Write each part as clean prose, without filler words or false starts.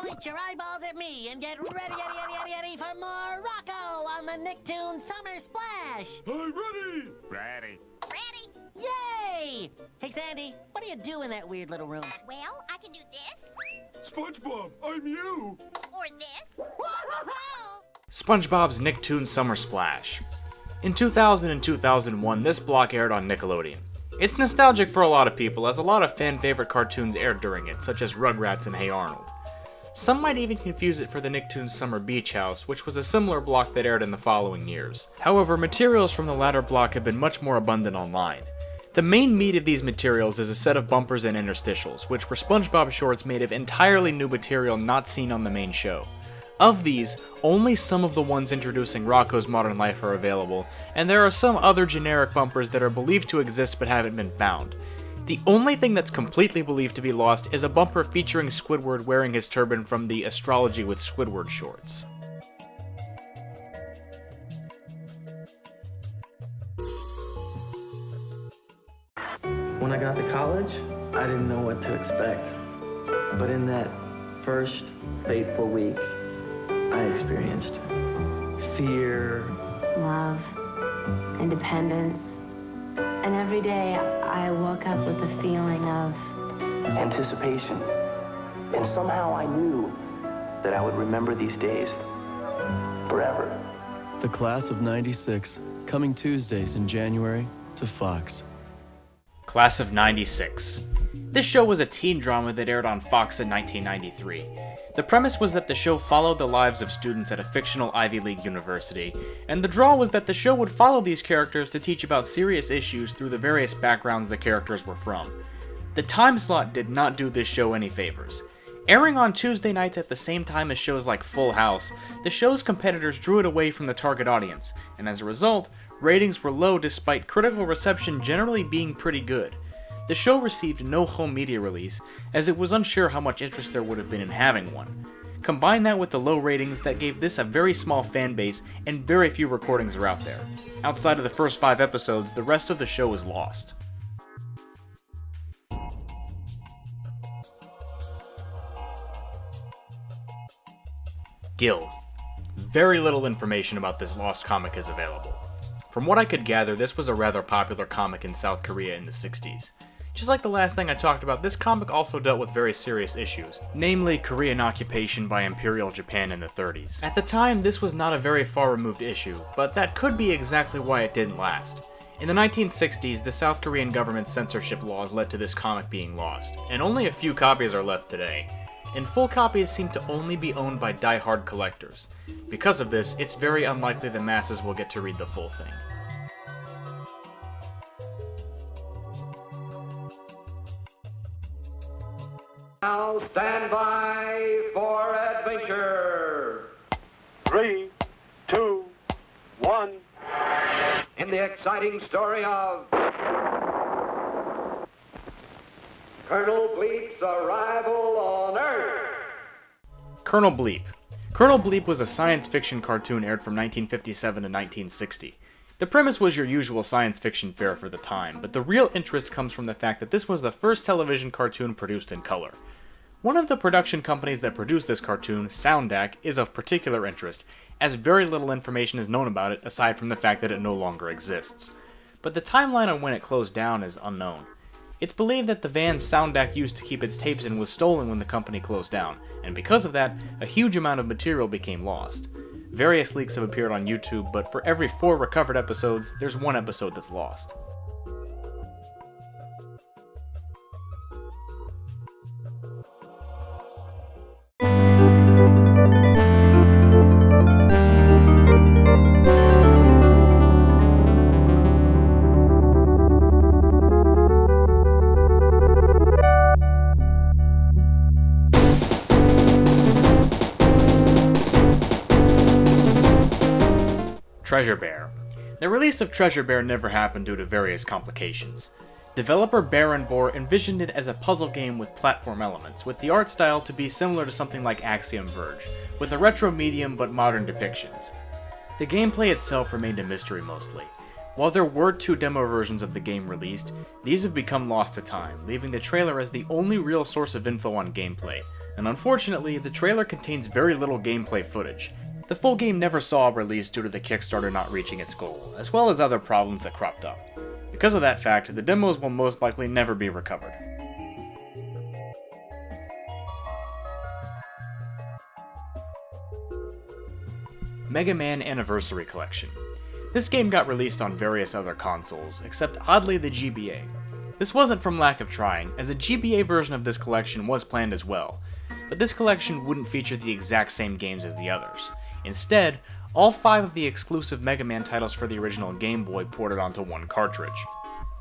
Point your eyeballs at me and get ready for more Rocco on the Nicktoons Summer Splash! I'm ready! Ready. Ready? Yay! Hey, Sandy, what do you do in that weird little room? Well, I can do this, SpongeBob, I'm you! or this. SpongeBob's Nicktoons Summer Splash. In 2000 and 2001, this block aired on Nickelodeon. It's nostalgic for a lot of people, as a lot of fan-favorite cartoons aired during it, such as Rugrats and Hey Arnold. Some might even confuse it for the Nicktoons Summer Beach House, which was a similar block that aired in the following years. However, materials from the latter block have been much more abundant online. The main meat of these materials is a set of bumpers and interstitials, which were SpongeBob shorts made of entirely new material not seen on the main show. Of these, only some of the ones introducing Rocco's Modern Life are available, and there are some other generic bumpers that are believed to exist but haven't been found. The only thing that's completely believed to be lost is a bumper featuring Squidward wearing his turban from the Astrology with Squidward shorts. When I got to college, I didn't know what to expect. But in that first fateful week, I experienced fear, love, independence, and every day I woke up with a feeling of anticipation. And somehow I knew that I would remember these days forever. The Class of '96, coming Tuesdays in January to Fox. Class of '96. This show was a teen drama that aired on Fox in 1993. The premise was that the show followed the lives of students at a fictional Ivy League university, and the draw was that the show would follow these characters to teach about serious issues through the various backgrounds the characters were from. The time slot did not do this show any favors. Airing on Tuesday nights at the same time as shows like Full House, the show's competitors drew it away from the target audience, and as a result, ratings were low despite critical reception generally being pretty good. The show received no home media release, as it was unsure how much interest there would have been in having one. Combine that with the low ratings that gave this a very small fan base, and very few recordings are out there. Outside of the first 5 episodes, the rest of the show is lost. Gil. Very little information about this lost comic is available. From what I could gather, this was a rather popular comic in South Korea in the 60s. Just like the last thing I talked about, this comic also dealt with very serious issues, namely Korean occupation by Imperial Japan in the 30s. At the time, this was not a very far removed issue, but that could be exactly why it didn't last. In the 1960s, the South Korean government's censorship laws led to this comic being lost, and only a few copies are left today. And full copies seem to only be owned by die-hard collectors. Because of this, it's very unlikely the masses will get to read the full thing. Now stand by for adventure. 3, 2, 1. In the exciting story of Colonel Bleep's arrival on Earth. Colonel Bleep. Colonel Bleep was a science fiction cartoon aired from 1957 to 1960. The premise was your usual science fiction fare for the time, but the real interest comes from the fact that this was the first television cartoon produced in color. One of the production companies that produced this cartoon, Soundac, is of particular interest, as very little information is known about it aside from the fact that it no longer exists. But the timeline on when it closed down is unknown. It's believed that the van Soundac used to keep its tapes in was stolen when the company closed down, and because of that, a huge amount of material became lost. Various leaks have appeared on YouTube, but for every 4 recovered episodes, there's 1 episode that's lost. Treasure Bear. The release of Treasure Bear never happened due to various complications. Developer Baron Bohr envisioned it as a puzzle game with platform elements, with the art style to be similar to something like Axiom Verge, with a retro medium but modern depictions. The gameplay itself remained a mystery mostly. While there were 2 demo versions of the game released, these have become lost to time, leaving the trailer as the only real source of info on gameplay. and unfortunately, the trailer contains very little gameplay footage. The full game never saw a release due to the Kickstarter not reaching its goal, as well as other problems that cropped up. Because of that fact, the demos will most likely never be recovered. Mega Man Anniversary Collection. This game got released on various other consoles, except oddly the GBA. This wasn't from lack of trying, as a GBA version of this collection was planned as well, but this collection wouldn't feature the exact same games as the others. Instead, all 5 of the exclusive Mega Man titles for the original Game Boy ported onto one cartridge.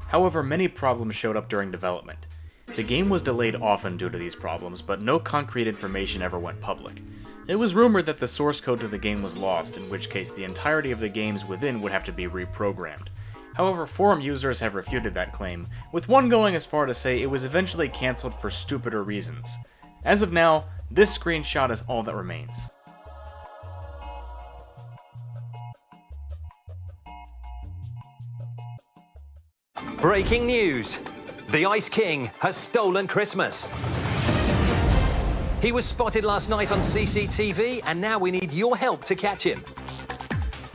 However, many problems showed up during development. The game was delayed often due to these problems, but no concrete information ever went public. It was rumored that the source code to the game was lost, in which case the entirety of the games within would have to be reprogrammed. However, forum users have refuted that claim, with one going as far to say it was eventually cancelled for stupider reasons. As of now, this screenshot is all that remains. Breaking news! The Ice King has stolen Christmas. He was spotted last night on CCTV, and now we need your help to catch him.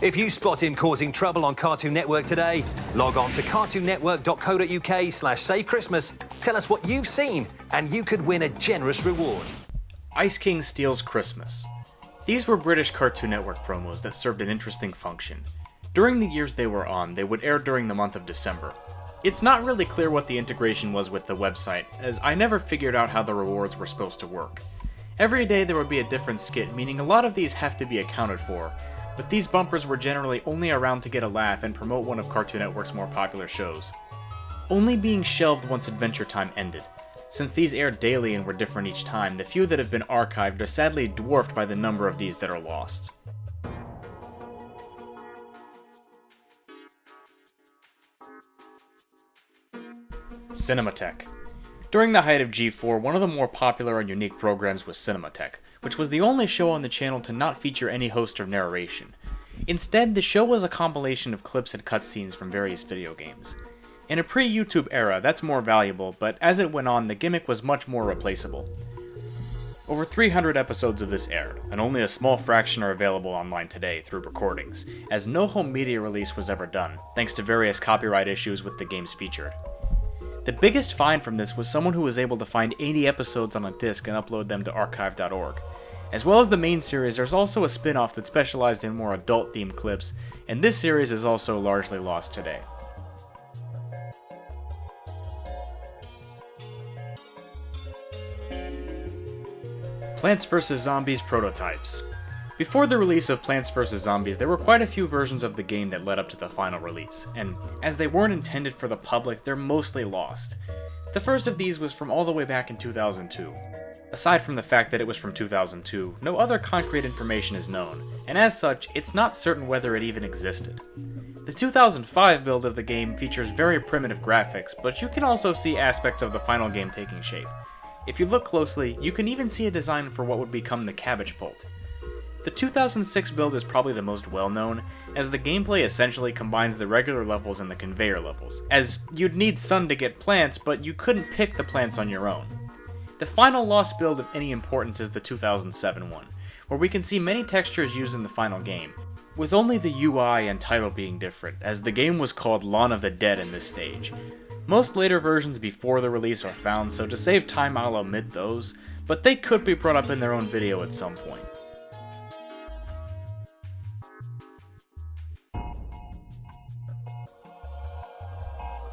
If you spot him causing trouble on Cartoon Network today, log on to cartoonnetwork.co.uk/savechristmas, tell us what you've seen, and you could win a generous reward. Ice King Steals Christmas. These were British Cartoon Network promos that served an interesting function. During the years they were on, they would air during the month of December. It's not really clear what the integration was with the website, as I never figured out how the rewards were supposed to work. Every day there would be a different skit, meaning a lot of these have to be accounted for, but these bumpers were generally only around to get a laugh and promote one of Cartoon Network's more popular shows. Only being shelved once Adventure Time ended. Since these aired daily and were different each time, the few that have been archived are sadly dwarfed by the number of these that are lost. Cinematheque. During the height of G4, one of the more popular and unique programs was Cinematheque, which was the only show on the channel to not feature any host or narration. Instead, the show was a compilation of clips and cutscenes from various video games. In a pre-YouTube era, that's more valuable, but as it went on, the gimmick was much more replaceable. Over 300 episodes of this aired, and only a small fraction are available online today through recordings, as no home media release was ever done, thanks to various copyright issues with the games featured. The biggest find from this was someone who was able to find 80 episodes on a disc and upload them to archive.org. As well as the main series, there's also a spin-off that specialized in more adult-themed clips, and this series is also largely lost today. Plants vs. Zombies prototypes. Before the release of Plants vs. Zombies, there were quite a few versions of the game that led up to the final release, and as they weren't intended for the public, they're mostly lost. The first of these was from all the way back in 2002. Aside from the fact that it was from 2002, no other concrete information is known, and as such, it's not certain whether it even existed. The 2005 build of the game features very primitive graphics, but you can also see aspects of the final game taking shape. If you look closely, you can even see a design for what would become the Cabbage Pult. The 2006 build is probably the most well-known, as the gameplay essentially combines the regular levels and the conveyor levels, as you'd need sun to get plants, but you couldn't pick the plants on your own. The final lost build of any importance is the 2007 one, where we can see many textures used in the final game, with only the UI and title being different, as the game was called Lawn of the Dead in this stage. Most later versions before the release are found, so to save time I'll omit those, but they could be brought up in their own video at some point.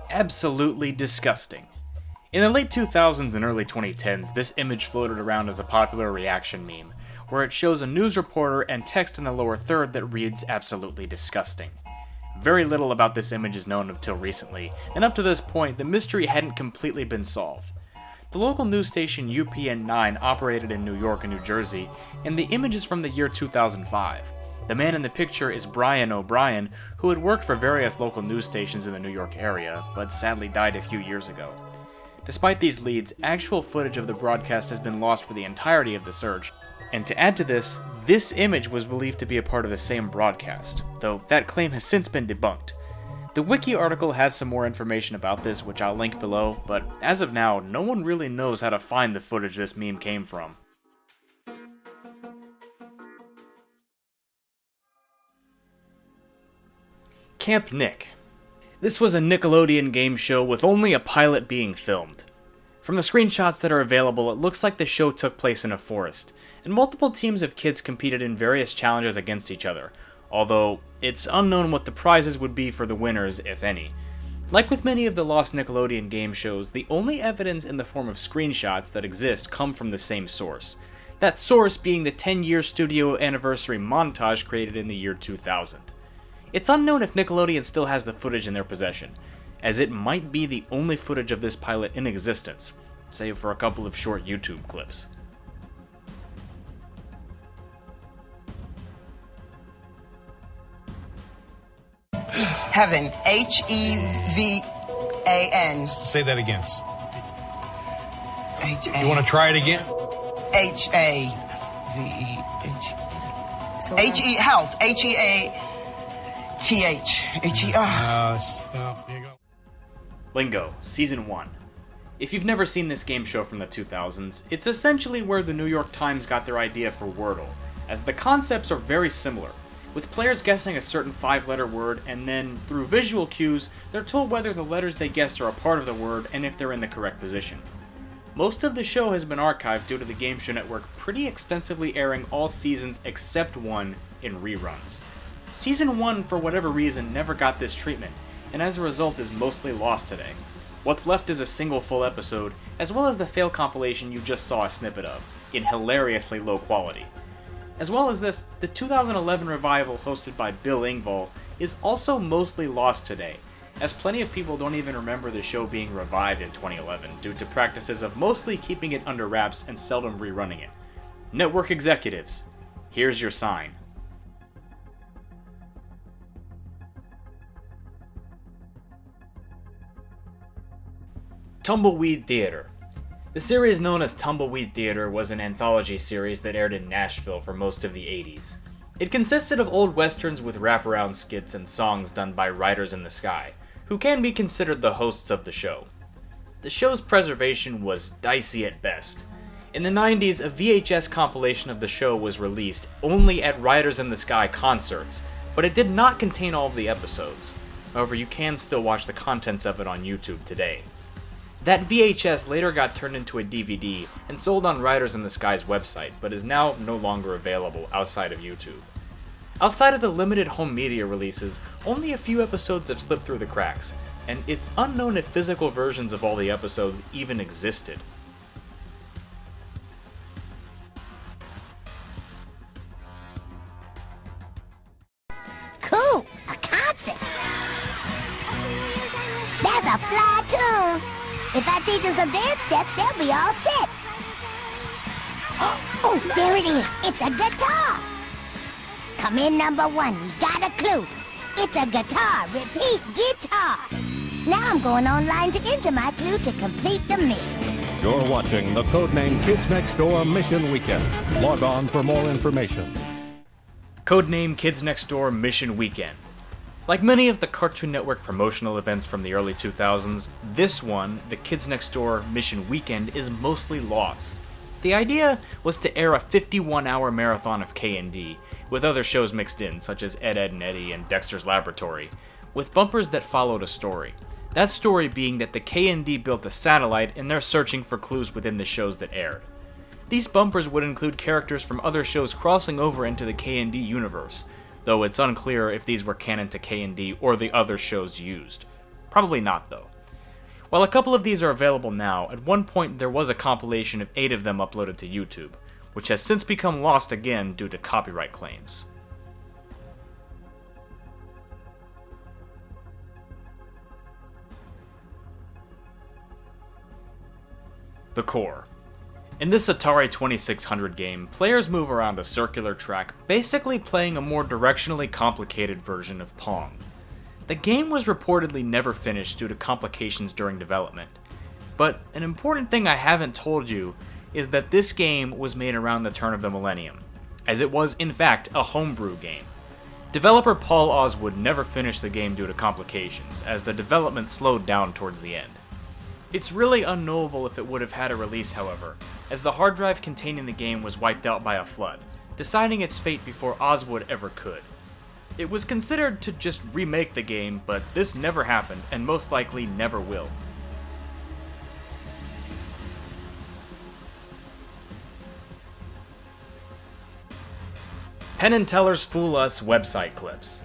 Absolutely disgusting. In the late 2000s and early 2010s, this image floated around as a popular reaction meme, where it shows a news reporter and text in the lower third that reads absolutely disgusting. Very little about this image is known until recently, and up to this point, the mystery hadn't completely been solved. The local news station UPN9 operated in New York and New Jersey, and the image is from the year 2005. The man in the picture is Brian O'Brien, who had worked for various local news stations in the New York area, but sadly died a few years ago. Despite these leads, actual footage of the broadcast has been lost for the entirety of the search, and to add to this, this image was believed to be a part of the same broadcast, though that claim has since been debunked. The wiki article has some more information about this, which I'll link below, but as of now, no one really knows how to find the footage this meme came from. Camp Nick. This was a Nickelodeon game show with only a pilot being filmed. From the screenshots that are available, it looks like the show took place in a forest, and multiple teams of kids competed in various challenges against each other, although it's unknown what the prizes would be for the winners, if any. Like with many of the lost Nickelodeon game shows, the only evidence in the form of screenshots that exist come from the same source. That source being the 10-year studio anniversary montage created in the year 2000. It's unknown if Nickelodeon still has the footage in their possession, as it might be the only footage of this pilot in existence, save for a couple of short YouTube clips. Heaven, H-E-V-A-N. Say that again. H-A. You want to try it again? H-A-V-E-H. H-E, health, H-E-A-T-H. H-E, Here you go. Lingo, Season 1. If you've never seen this game show from the 2000s, it's essentially where the New York Times got their idea for Wordle, as the concepts are very similar, with players guessing a certain 5-letter word, and then, through visual cues, they're told whether the letters they guessed are a part of the word and if they're in the correct position. Most of the show has been archived due to the Game Show Network pretty extensively airing all seasons except one in reruns. Season 1, for whatever reason, never got this treatment, and as a result is mostly lost today. What's left is a single full episode, as well as the fail compilation you just saw a snippet of, in hilariously low quality. As well as this, the 2011 revival hosted by Bill Engvall is also mostly lost today, as plenty of people don't even remember the show being revived in 2011 due to practices of mostly keeping it under wraps and seldom rerunning it. Network executives, here's your sign. Tumbleweed Theater. The series known as Tumbleweed Theater was an anthology series that aired in Nashville for most of the 80s. It consisted of old westerns with wraparound skits and songs done by Writers in the Sky, who can be considered the hosts of the show. The show's preservation was dicey at best. In the 90s, a VHS compilation of the show was released only at Writers in the Sky concerts, but it did not contain all of the episodes. However, you can still watch the contents of it on YouTube today. That VHS later got turned into a DVD and sold on Writers in the Sky's website, but is now no longer available outside of YouTube. Outside of the limited home media releases, only a few episodes have slipped through the cracks, and it's unknown if physical versions of all the episodes even existed. Cool! A concert! That's a fly tune! If I teach them some dance steps, they'll be all set! Oh, there it is! It's a guitar! Come in, number 1. We got a clue. It's a guitar. Repeat, guitar. Now I'm going online to enter my clue to complete the mission. You're watching the Codename Kids Next Door Mission Weekend. Log on for more information. Codename Kids Next Door Mission Weekend. Like many of the Cartoon Network promotional events from the early 2000s, this one, the Kids Next Door Mission Weekend, is mostly lost. The idea was to air a 51-hour marathon of K&D, with other shows mixed in, such as Ed, Edd and Eddy and Dexter's Laboratory, with bumpers that followed a story. That story being that the K&D built a satellite and they're searching for clues within the shows that aired. These bumpers would include characters from other shows crossing over into the K&D universe, though it's unclear if these were canon to K&D or the other shows used. Probably not, though. While a couple of these are available now, at one point there was a compilation of 8 of them uploaded to YouTube, which has since become lost again due to copyright claims. The Core. In this Atari 2600 game, players move around a circular track, basically playing a more directionally complicated version of Pong. The game was reportedly never finished due to complications during development. But an important thing I haven't told you is that this game was made around the turn of the millennium, as it was in fact a homebrew game. Developer Paul Oswood never finished the game due to complications, as the development slowed down towards the end. It's really unknowable if it would have had a release, however, as the hard drive containing the game was wiped out by a flood, deciding its fate before Oswood ever could. It was considered to just remake the game, but this never happened, and most likely never will. Penn & Teller's Fool Us website clips.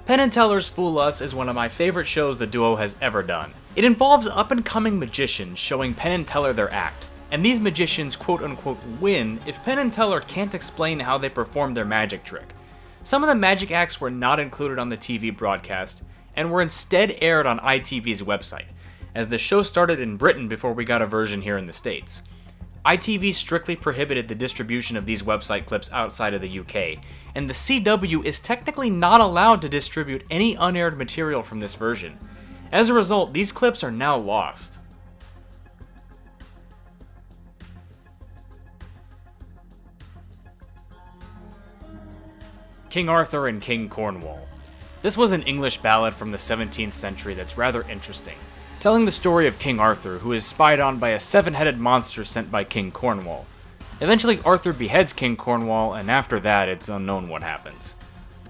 Penn & Teller's Fool Us is one of my favorite shows the duo has ever done. It involves up-and-coming magicians showing Penn & Teller their act, and these magicians quote-unquote win if Penn & Teller can't explain how they performed their magic trick. Some of the magic acts were not included on the TV broadcast, and were instead aired on ITV's website, as the show started in Britain before we got a version here in the States. ITV strictly prohibited the distribution of these website clips outside of the UK, and the CW is technically not allowed to distribute any unaired material from this version. As a result, these clips are now lost. King Arthur and King Cornwall. This was an English ballad from the 17th century that's rather interesting, telling the story of King Arthur, who is spied on by a seven-headed monster sent by King Cornwall. Eventually, Arthur beheads King Cornwall, and after that, it's unknown what happens.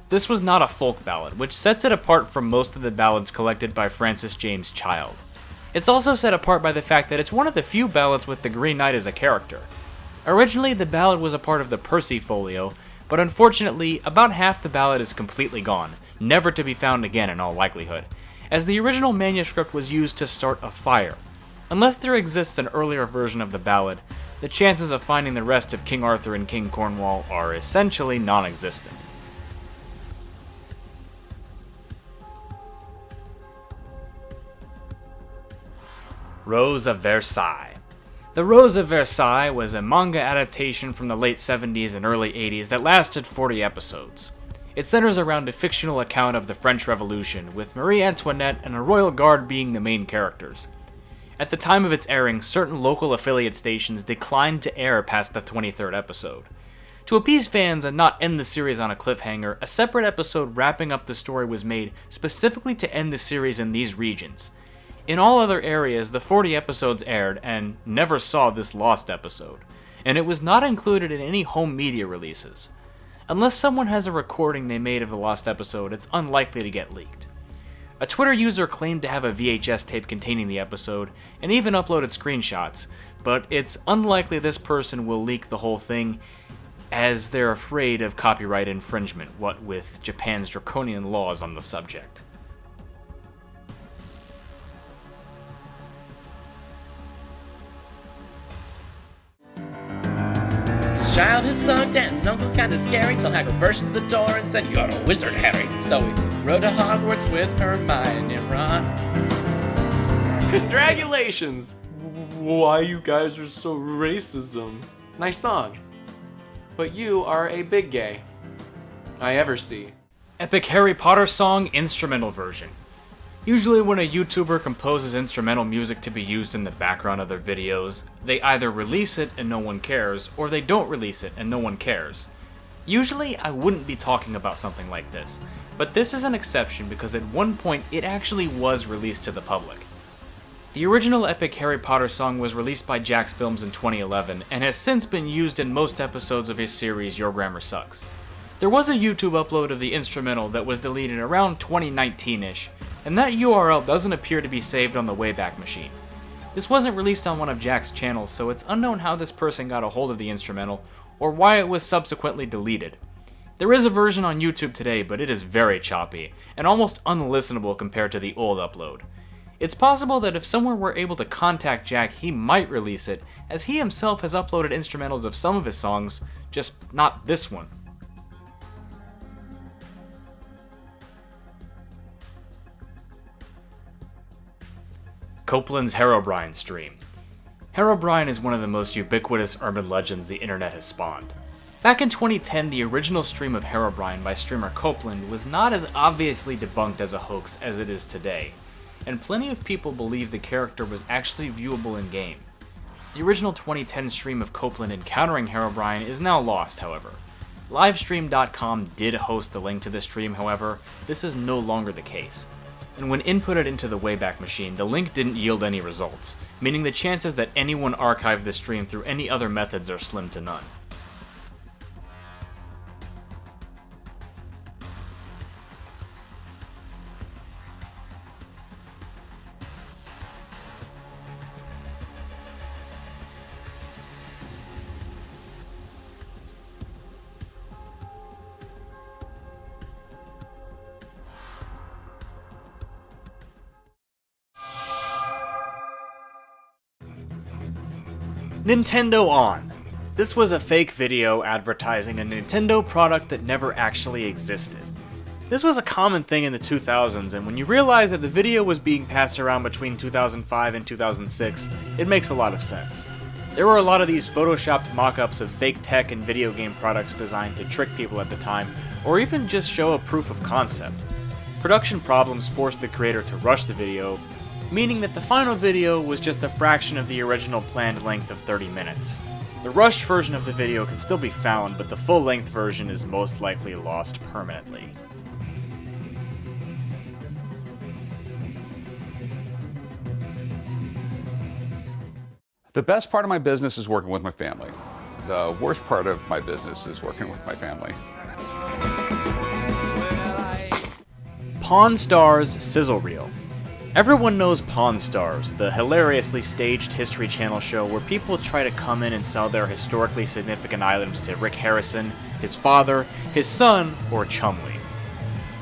This was not a folk ballad, which sets it apart from most of the ballads collected by Francis James Child. It's also set apart by the fact that it's one of the few ballads with the Green Knight as a character. Originally, the ballad was a part of the Percy Folio, but unfortunately, about half the ballad is completely gone, never to be found again in all likelihood, as the original manuscript was used to start a fire. Unless there exists an earlier version of the ballad, the chances of finding the rest of King Arthur and King Cornwall are essentially non-existent. Rose of Versailles. The Rose of Versailles was a manga adaptation from the late 70s and early 80s that lasted 40 episodes. It centers around a fictional account of the French Revolution, with Marie Antoinette and a royal guard being the main characters. At the time of its airing, certain local affiliate stations declined to air past the 23rd episode. To appease fans and not end the series on a cliffhanger, a separate episode wrapping up the story was made specifically to end the series in these regions. In all other areas, the 40 episodes aired and never saw this lost episode, and it was not included in any home media releases. Unless someone has a recording they made of the lost episode, it's unlikely to get leaked. A Twitter user claimed to have a VHS tape containing the episode, and even uploaded screenshots, but it's unlikely this person will leak the whole thing, as they're afraid of copyright infringement, what with Japan's draconian laws on the subject. His childhood slowed down and Uncle kinda scary till Hagrid burst through the door and said, "You're a wizard, Harry." So he rode to Hogwarts with Hermione and Ron. Congratulations! Why you guys are so racism? Nice song. But you are a big gay. I ever see. Epic Harry Potter song instrumental version. Usually when a YouTuber composes instrumental music to be used in the background of their videos, they either release it and no one cares, or they don't release it and no one cares. Usually I wouldn't be talking about something like this, but this is an exception because at one point it actually was released to the public. The original Epic Harry Potter song was released by Jax Films in 2011 and has since been used in most episodes of his series Your Grammar Sucks. There was a YouTube upload of the instrumental that was deleted around 2019-ish, and that URL doesn't appear to be saved on the Wayback Machine. This wasn't released on one of Jack's channels, so it's unknown how this person got a hold of the instrumental, or why it was subsequently deleted. There is a version on YouTube today, but it is very choppy, and almost unlistenable compared to the old upload. It's possible that if someone were able to contact Jack, he might release it, as he himself has uploaded instrumentals of some of his songs, just not this one. Copeland's Herobrine stream. Herobrine is one of the most ubiquitous urban legends the internet has spawned. Back in 2010, the original stream of Herobrine by streamer Copeland was not as obviously debunked as a hoax as it is today, and plenty of people believe the character was actually viewable in-game. The original 2010 stream of Copeland encountering Herobrine is now lost, however. Livestream.com did host the link to the stream, however, this is no longer the case. And when inputted into the Wayback Machine, the link didn't yield any results, meaning the chances that anyone archived the stream through any other methods are slim to none. Nintendo On. This was a fake video advertising a Nintendo product that never actually existed. This was a common thing in the 2000s, and when you realize that the video was being passed around between 2005 and 2006, it makes a lot of sense. There were a lot of these photoshopped mock-ups of fake tech and video game products designed to trick people at the time, or even just show a proof of concept. Production problems forced the creator to rush the video, meaning that the final video was just a fraction of the original planned length of 30 minutes. The rushed version of the video can still be found, but the full-length version is most likely lost permanently. The best part of my business is working with my family. The worst part of my business is working with my family. Pawn Stars Sizzle Reel. Everyone knows Pawn Stars, the hilariously staged History Channel show where people try to come in and sell their historically significant items to Rick Harrison, his father, his son, or Chumlee.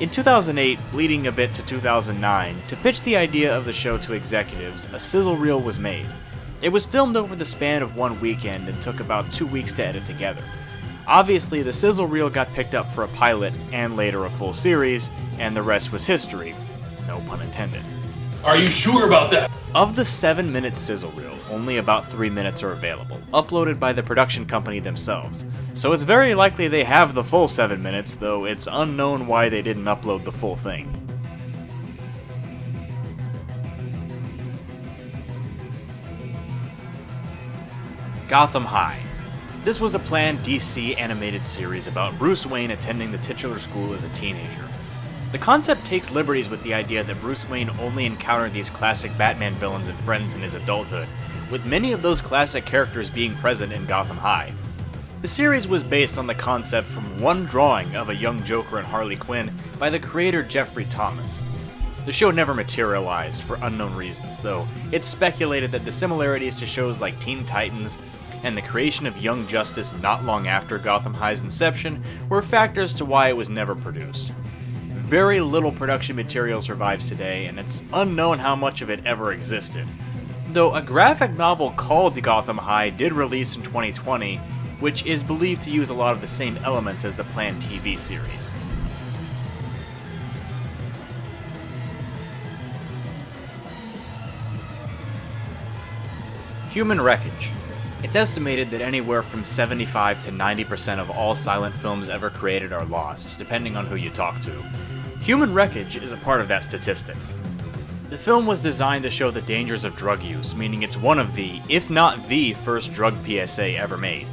In 2008, leading a bit to 2009, to pitch the idea of the show to executives, a sizzle reel was made. It was filmed over the span of one weekend and took about 2 weeks to edit together. Obviously, the sizzle reel got picked up for a pilot and later a full series, and the rest was history. No pun intended. Are you sure about that? Of the 7-minute sizzle reel, only about 3 minutes are available, uploaded by the production company themselves. So it's very likely they have the full 7 minutes, though it's unknown why they didn't upload the full thing. Gotham High. This was a planned DC animated series about Bruce Wayne attending the titular school as a teenager. The concept takes liberties with the idea that Bruce Wayne only encountered these classic Batman villains and friends in his adulthood, with many of those classic characters being present in Gotham High. The series was based on the concept from one drawing of a young Joker and Harley Quinn by the creator Jeffrey Thomas. The show never materialized for unknown reasons, though it's speculated that the similarities to shows like Teen Titans and the creation of Young Justice not long after Gotham High's inception were factors to why it was never produced. Very little production material survives today, and it's unknown how much of it ever existed. Though a graphic novel called Gotham High did release in 2020, which is believed to use a lot of the same elements as the planned TV series. Human Wreckage. It's estimated that anywhere from 75 to 90% of all silent films ever created are lost, depending on who you talk to. Human Wreckage is a part of that statistic. The film was designed to show the dangers of drug use, meaning it's one of the, if not the, first drug PSA ever made.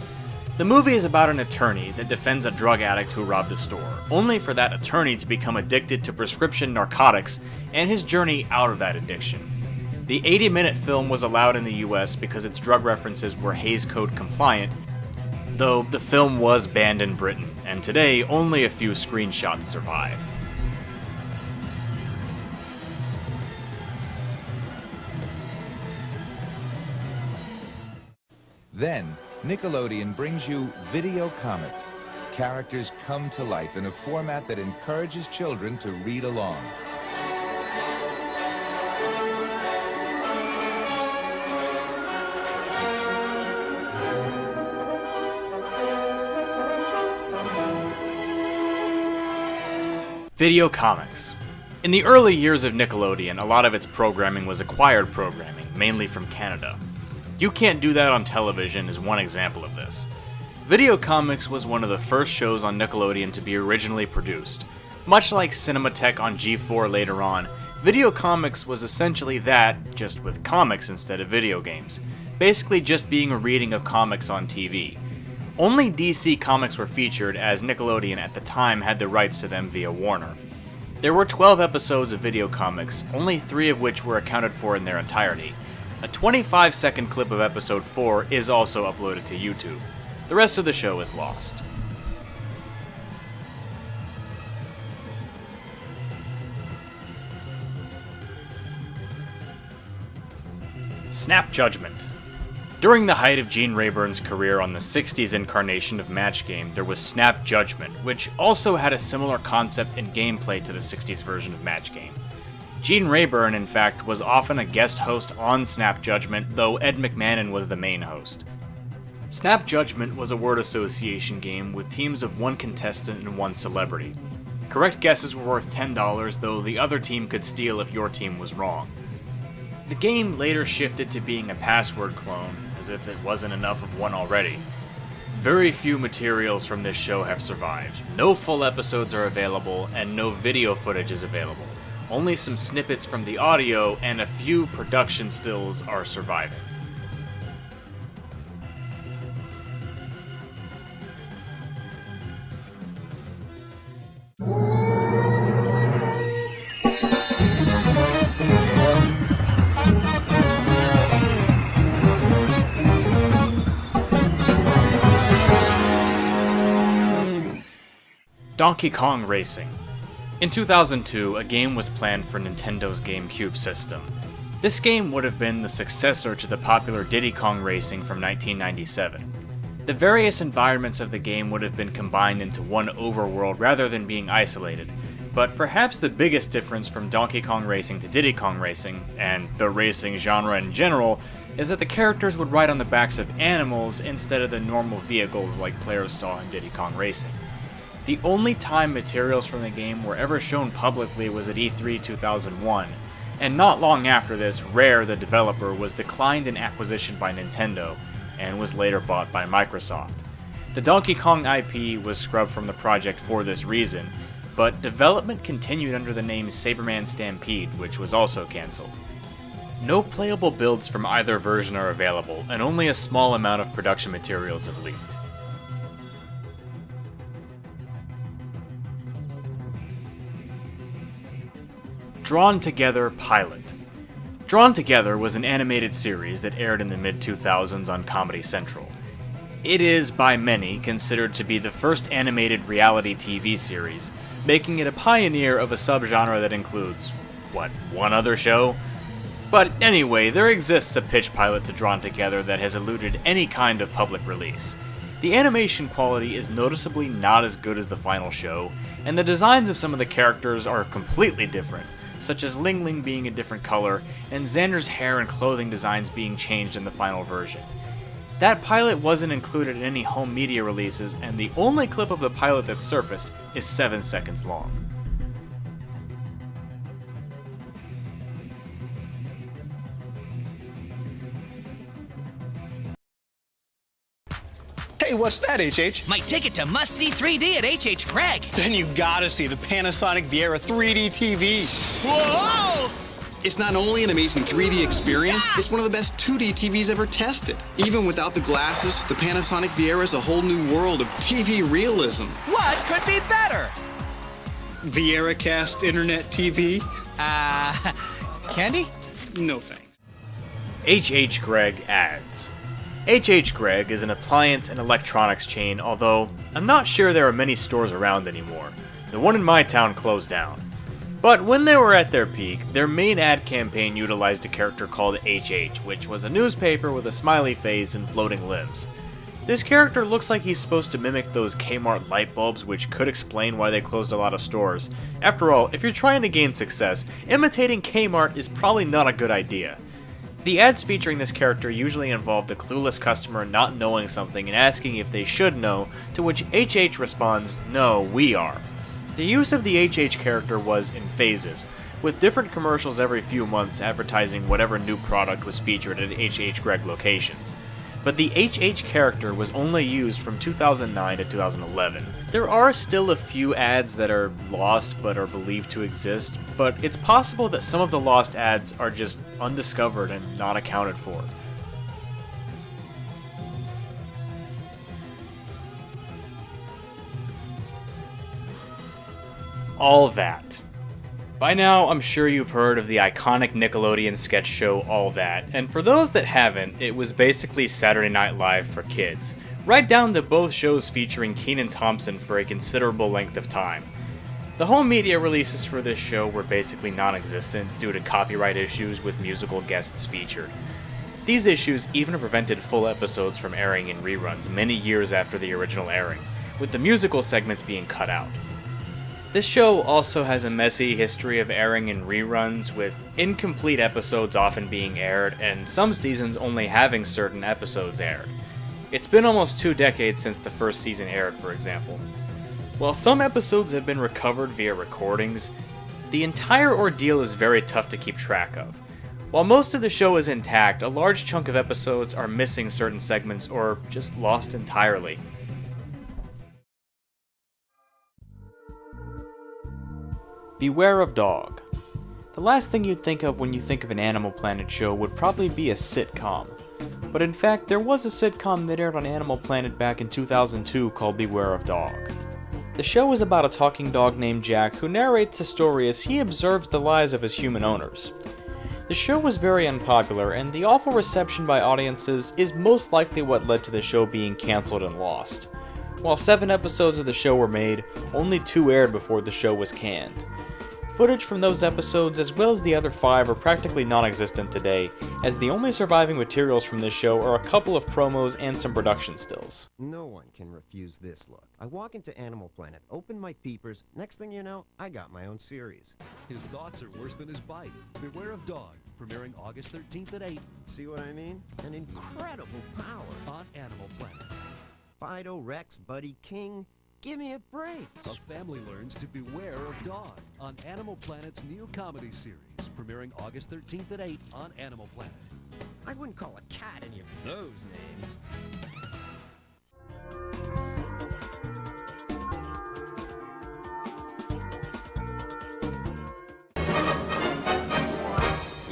The movie is about an attorney that defends a drug addict who robbed a store, only for that attorney to become addicted to prescription narcotics and his journey out of that addiction. The 80-minute film was allowed in the US because its drug references were Hays Code compliant, though the film was banned in Britain, and today only a few screenshots survive. Then, Nickelodeon brings you Video Comics. Characters come to life in a format that encourages children to read along. Video Comics. In the early years of Nickelodeon, a lot of its programming was acquired programming, mainly from Canada. You Can't Do That on Television is one example of this. Video Comics was one of the first shows on Nickelodeon to be originally produced. Much like Cinematheque on G4 later on, Video Comics was essentially that, just with comics instead of video games. Basically just being a reading of comics on TV. Only DC comics were featured, as Nickelodeon at the time had the rights to them via Warner. There were 12 episodes of Video Comics, only 3 of which were accounted for in their entirety. A 25-second clip of episode 4 is also uploaded to YouTube. The rest of the show is lost. Snap Judgment. During the height of Gene Rayburn's career on the 60s incarnation of Match Game, there was Snap Judgment, which also had a similar concept and gameplay to the 60s version of Match Game. Gene Rayburn, in fact, was often a guest host on Snap Judgment, though Ed McMahon was the main host. Snap Judgment was a word association game with teams of one contestant and one celebrity. Correct guesses were worth $10, though the other team could steal if your team was wrong. The game later shifted to being a password clone, as if it wasn't enough of one already. Very few materials from this show have survived. No full episodes are available, and no video footage is available. Only some snippets from the audio and a few production stills are surviving. Donkey Kong Racing. In 2002, a game was planned for Nintendo's GameCube system. This game would have been the successor to the popular Diddy Kong Racing from 1997. The various environments of the game would have been combined into one overworld rather than being isolated, but perhaps the biggest difference from Donkey Kong Racing to Diddy Kong Racing, and the racing genre in general, is that the characters would ride on the backs of animals instead of the normal vehicles like players saw in Diddy Kong Racing. The only time materials from the game were ever shown publicly was at E3 2001, and not long after this, Rare, the developer, was declined in acquisition by Nintendo, and was later bought by Microsoft. The Donkey Kong IP was scrubbed from the project for this reason, but development continued under the name Saberman Stampede, which was also cancelled. No playable builds from either version are available, and only a small amount of production materials have leaked. Drawn Together Pilot. Drawn Together was an animated series that aired in the mid-2000s on Comedy Central. It is, by many, considered to be the first animated reality TV series, making it a pioneer of a subgenre that includes, one other show? But anyway, there exists a pitch pilot to Drawn Together that has eluded any kind of public release. The animation quality is noticeably not as good as the final show, and the designs of some of the characters are completely different, such as Ling Ling being a different color, and Xander's hair and clothing designs being changed in the final version. That pilot wasn't included in any home media releases, and the only clip of the pilot that surfaced is 7 seconds long. Hey, what's that, HH? My ticket to must-see 3D at HH Gregg. Then you gotta see the Panasonic Viera 3D TV. Whoa! It's not only an amazing 3D experience, it's one of the best 2D TVs ever tested. Even without the glasses, the Panasonic Viera is a whole new world of TV realism. What could be better? VieraCast Internet TV? Candy? No thanks. HH Gregg ads. HH Gregg is an appliance and electronics chain, although I'm not sure there are many stores around anymore. The one in my town closed down. But when they were at their peak, their main ad campaign utilized a character called HH, which was a newspaper with a smiley face and floating limbs. This character looks like he's supposed to mimic those Kmart light bulbs, which could explain why they closed a lot of stores. After all, if you're trying to gain success, imitating Kmart is probably not a good idea. The ads featuring this character usually involve the clueless customer not knowing something and asking if they should know, to which HH responds, "No, we are." The use of the HH character was in phases, with different commercials every few months advertising whatever new product was featured at HH Gregg locations. But the HH character was only used from 2009 to 2011. There are still a few ads that are lost but are believed to exist, but it's possible that some of the lost ads are just undiscovered and not accounted for. All That. By now, I'm sure you've heard of the iconic Nickelodeon sketch show All That, and for those that haven't, it was basically Saturday Night Live for kids, right down to both shows featuring Kenan Thompson for a considerable length of time. The home media releases for this show were basically non-existent due to copyright issues with musical guests featured. These issues even prevented full episodes from airing in reruns many years after the original airing, with the musical segments being cut out. This show also has a messy history of airing in reruns, with incomplete episodes often being aired and some seasons only having certain episodes aired. It's been almost 2 decades since the first season aired, for example. While some episodes have been recovered via recordings, the entire ordeal is very tough to keep track of. While most of the show is intact, a large chunk of episodes are missing certain segments or just lost entirely. Beware of Dog. The last thing you'd think of when you think of an Animal Planet show would probably be a sitcom. But in fact, there was a sitcom that aired on Animal Planet back in 2002 called Beware of Dog. The show is about a talking dog named Jack who narrates a story as he observes the lives of his human owners. The show was very unpopular, and the awful reception by audiences is most likely what led to the show being cancelled and lost. While 7 episodes of the show were made, only 2 aired before the show was canned. Footage from those episodes, as well as the other 5, are practically non-existent today, as the only surviving materials from this show are a couple of promos and some production stills. No one can refuse this look. I walk into Animal Planet, open my peepers, next thing you know, I got my own series. His thoughts are worse than his bite. Beware of Dog, premiering August 13th at 8. See what I mean? An incredible power. On Animal Planet. Fido, Rex, Buddy, King, give me a break. A family learns to beware of Dog on Animal Planet's new comedy series, premiering August 13th at 8 on Animal Planet. I wouldn't call a cat any of those names.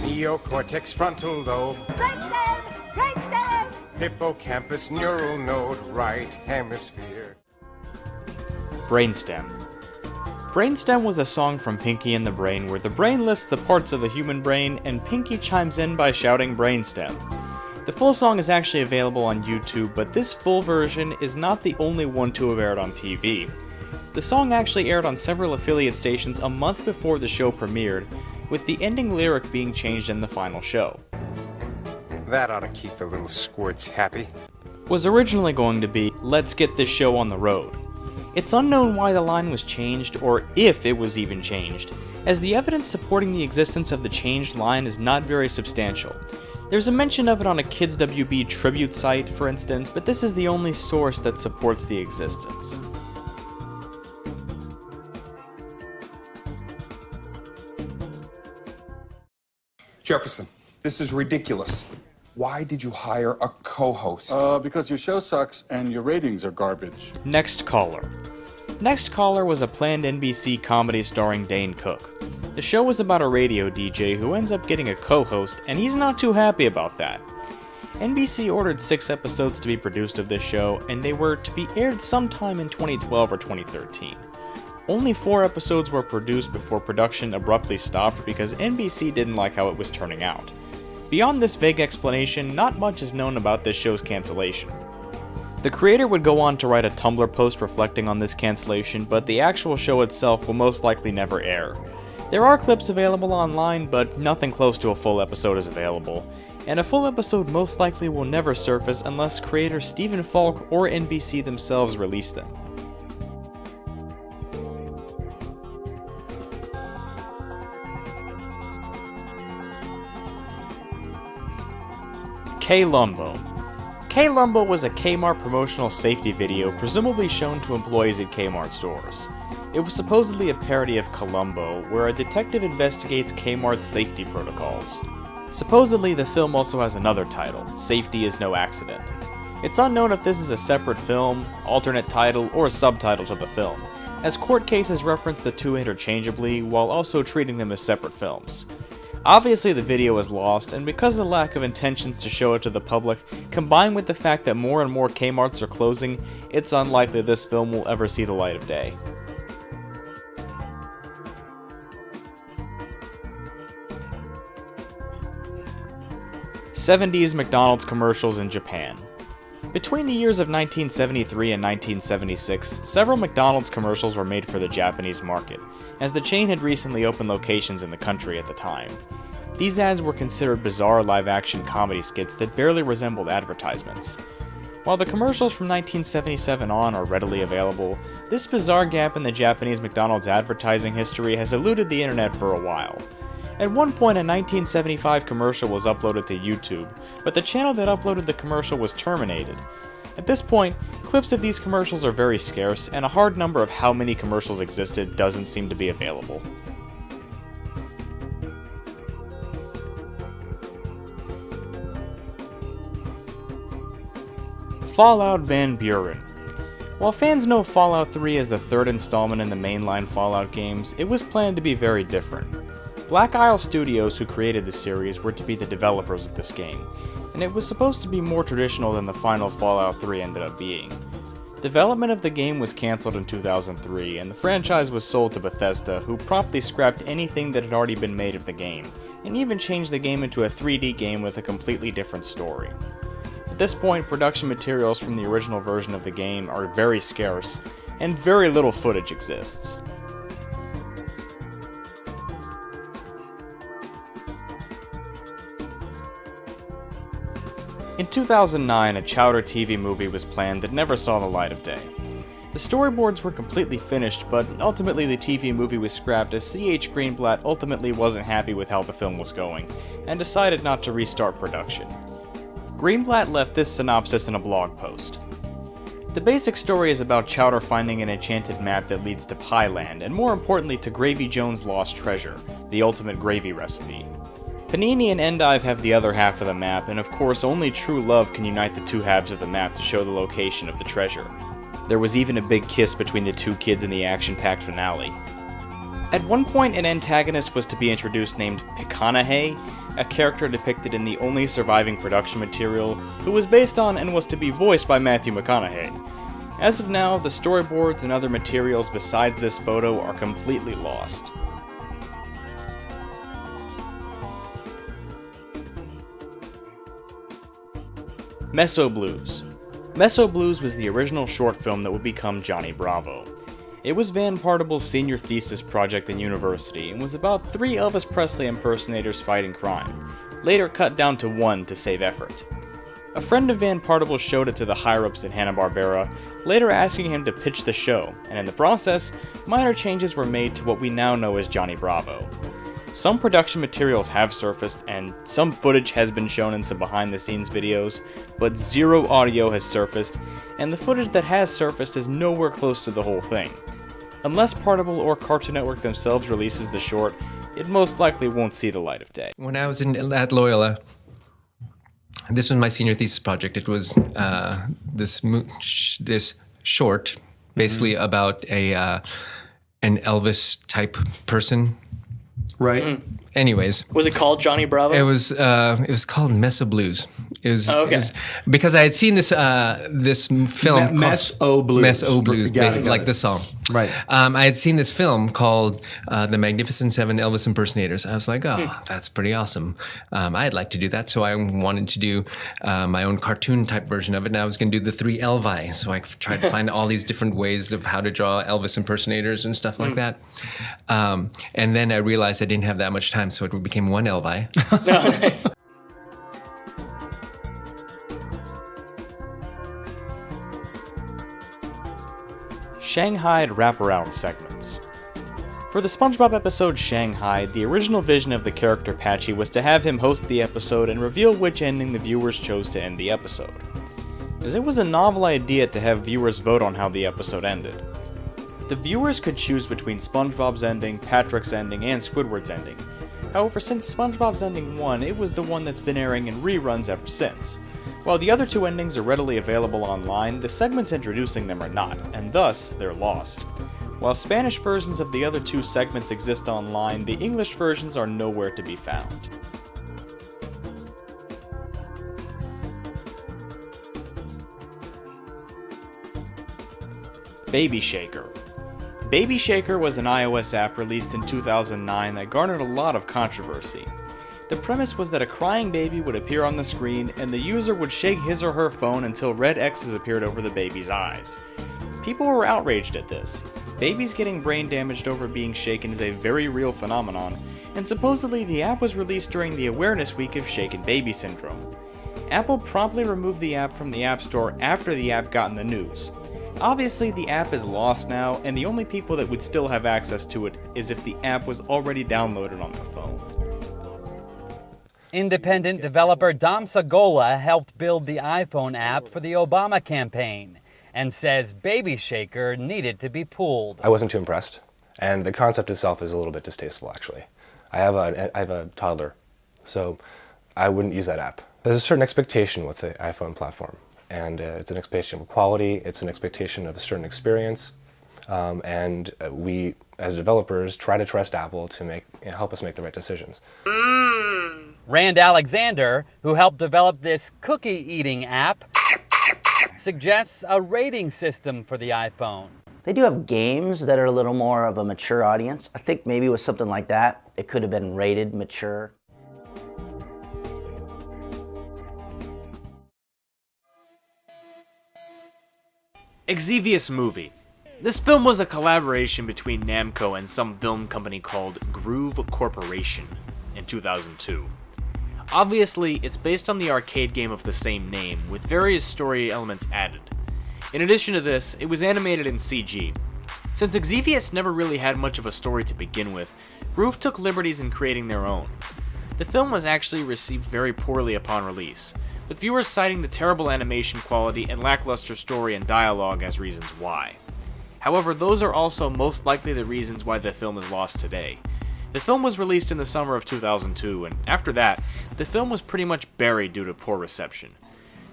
Neocortex frontal lobe, Brainstem! Brainstem! hippocampus neural node, right hemisphere. Brainstem. Brainstem was a song from Pinky and the Brain where the brain lists the parts of the human brain and Pinky chimes in by shouting Brainstem. The full song is actually available on YouTube, but this full version is not the only one to have aired on TV. The song actually aired on several affiliate stations a month before the show premiered, with the ending lyric being changed in the final show. That ought to keep the little squirts happy. Was originally going to be, "Let's get this show on the road." It's unknown why the line was changed, or if it was even changed, as the evidence supporting the existence of the changed line is not very substantial. There's a mention of it on a Kids WB tribute site, for instance, but this is the only source that supports the existence. Jefferson, this is ridiculous. Why did you hire a co-host? Because your show sucks and your ratings are garbage. Next Caller. Next Caller was a planned NBC comedy starring Dane Cook. The show was about a radio DJ who ends up getting a co-host, and he's not too happy about that. NBC ordered 6 episodes to be produced of this show, and they were to be aired sometime in 2012 or 2013. Only 4 episodes were produced before production abruptly stopped because NBC didn't like how it was turning out. Beyond this vague explanation, not much is known about this show's cancellation. The creator would go on to write a Tumblr post reflecting on this cancellation, but the actual show itself will most likely never air. There are clips available online, but nothing close to a full episode is available, and a full episode most likely will never surface unless creator Stephen Falk or NBC themselves release them. K-Lumbo. K-Lumbo was a Kmart promotional safety video presumably shown to employees at Kmart stores. It was supposedly a parody of Columbo, where a detective investigates Kmart's safety protocols. Supposedly, the film also has another title, Safety is No Accident. It's unknown if this is a separate film, alternate title, or subtitle to the film, as court cases reference the two interchangeably while also treating them as separate films. Obviously the video is lost, and because of the lack of intentions to show it to the public, combined with the fact that more and more Kmarts are closing, it's unlikely this film will ever see the light of day. '70s McDonald's commercials in Japan. Between the years of 1973 and 1976, several McDonald's commercials were made for the Japanese market, as the chain had recently opened locations in the country at the time. These ads were considered bizarre live-action comedy skits that barely resembled advertisements. While the commercials from 1977 on are readily available, this bizarre gap in the Japanese McDonald's advertising history has eluded the internet for a while. At one point, a 1975 commercial was uploaded to YouTube, but the channel that uploaded the commercial was terminated. At this point, clips of these commercials are very scarce, and a hard number of how many commercials existed doesn't seem to be available. Fallout Van Buren. While fans know Fallout 3 as the third installment in the mainline Fallout games, it was planned to be very different. Black Isle Studios, who created the series, were to be the developers of this game, and it was supposed to be more traditional than the final Fallout 3 ended up being. Development of the game was cancelled in 2003, and the franchise was sold to Bethesda, who promptly scrapped anything that had already been made of the game, and even changed the game into a 3D game with a completely different story. At this point, production materials from the original version of the game are very scarce, and very little footage exists. In 2009, a Chowder TV movie was planned that never saw the light of day. The storyboards were completely finished, but ultimately the TV movie was scrapped as C.H. Greenblatt ultimately wasn't happy with how the film was going, and decided not to restart production. Greenblatt left this synopsis in a blog post. The basic story is about Chowder finding an enchanted map that leads to Pie Land, and more importantly to Gravy Jones' lost treasure, the ultimate gravy recipe. Panini and Endive have the other half of the map, and of course only true love can unite the two halves of the map to show the location of the treasure. There was even a big kiss between the two kids in the action-packed finale. At one point, an antagonist was to be introduced named Picanahay, a character depicted in the only surviving production material, who was based on and was to be voiced by Matthew McConaughey. As of now, the storyboards and other materials besides this photo are completely lost. Meso Blues. Meso Blues was the original short film that would become Johnny Bravo. It was Van Partible's senior thesis project in university and was about 3 Elvis Presley impersonators fighting crime, later cut down to 1 to save effort. A friend of Van Partible showed it to the higher-ups at Hanna-Barbera, later asking him to pitch the show, and in the process, minor changes were made to what we now know as Johnny Bravo. Some production materials have surfaced, and some footage has been shown in some behind-the-scenes videos, but zero audio has surfaced, and the footage that has surfaced is nowhere close to the whole thing. Unless Partible or Cartoon Network themselves releases the short, it most likely won't see the light of day. When I was at Loyola, this was my senior thesis project. It was this short, basically about an Elvis-type person. Right. Anyways, was it called Johnny Bravo? It was called Meso Blues. It was because I had seen this film Meso Blues. Meso Blues, Got like it. the song. Right. I had seen this film called The Magnificent Seven Elvis Impersonators. I was like, oh, that's pretty awesome. I'd like to do that, so I wanted to do my own cartoon type version of it. And I was going to do the 3 Elvi, so I tried to find all these different ways of how to draw Elvis impersonators and stuff like that. And then I realized I didn't have that much time, so it became 1 Elvi. Oh, nice. Shanghai wraparound segments. For the SpongeBob episode Shanghai, the original vision of the character Patchy was to have him host the episode and reveal which ending the viewers chose to end the episode, as it was a novel idea to have viewers vote on how the episode ended. The viewers could choose between SpongeBob's ending, Patrick's ending, and Squidward's ending. However, since SpongeBob's ending won, it was the one that's been airing in reruns ever since. While the other 2 endings are readily available online, the segments introducing them are not, and thus, they're lost. While Spanish versions of the other 2 segments exist online, the English versions are nowhere to be found. Baby Shaker. Baby Shaker was an iOS app released in 2009 that garnered a lot of controversy. The premise was that a crying baby would appear on the screen, and the user would shake his or her phone until red X's appeared over the baby's eyes. People were outraged at this. Babies getting brain damaged over being shaken is a very real phenomenon, and supposedly the app was released during the Awareness Week of Shaken Baby Syndrome. Apple promptly removed the app from the App Store after the app got in the news. Obviously, the app is lost now, and the only people that would still have access to it is if the app was already downloaded on their phone. Independent developer Dom Sagola helped build the iPhone app for the Obama campaign and says Baby Shaker needed to be pulled. I wasn't too impressed, and the concept itself is a little bit distasteful, actually. I have a toddler, so I wouldn't use that app. There's a certain expectation with the iPhone platform, and it's an expectation of quality, it's an expectation of a certain experience, and we, as developers, try to trust Apple to help us make the right decisions. Rand Alexander, who helped develop this cookie-eating app, suggests a rating system for the iPhone. They do have games that are a little more of a mature audience. I think maybe with something like that, it could have been rated mature. Exevious Movie. This film was a collaboration between Namco and some film company called Groove Corporation in 2002. Obviously, it's based on the arcade game of the same name, with various story elements added. In addition to this, it was animated in CG. Since Exevious never really had much of a story to begin with, Groove took liberties in creating their own. The film was actually received very poorly upon release, with viewers citing the terrible animation quality and lackluster story and dialogue as reasons why. However, those are also most likely the reasons why the film is lost today. The film was released in the summer of 2002, and after that, the film was pretty much buried due to poor reception.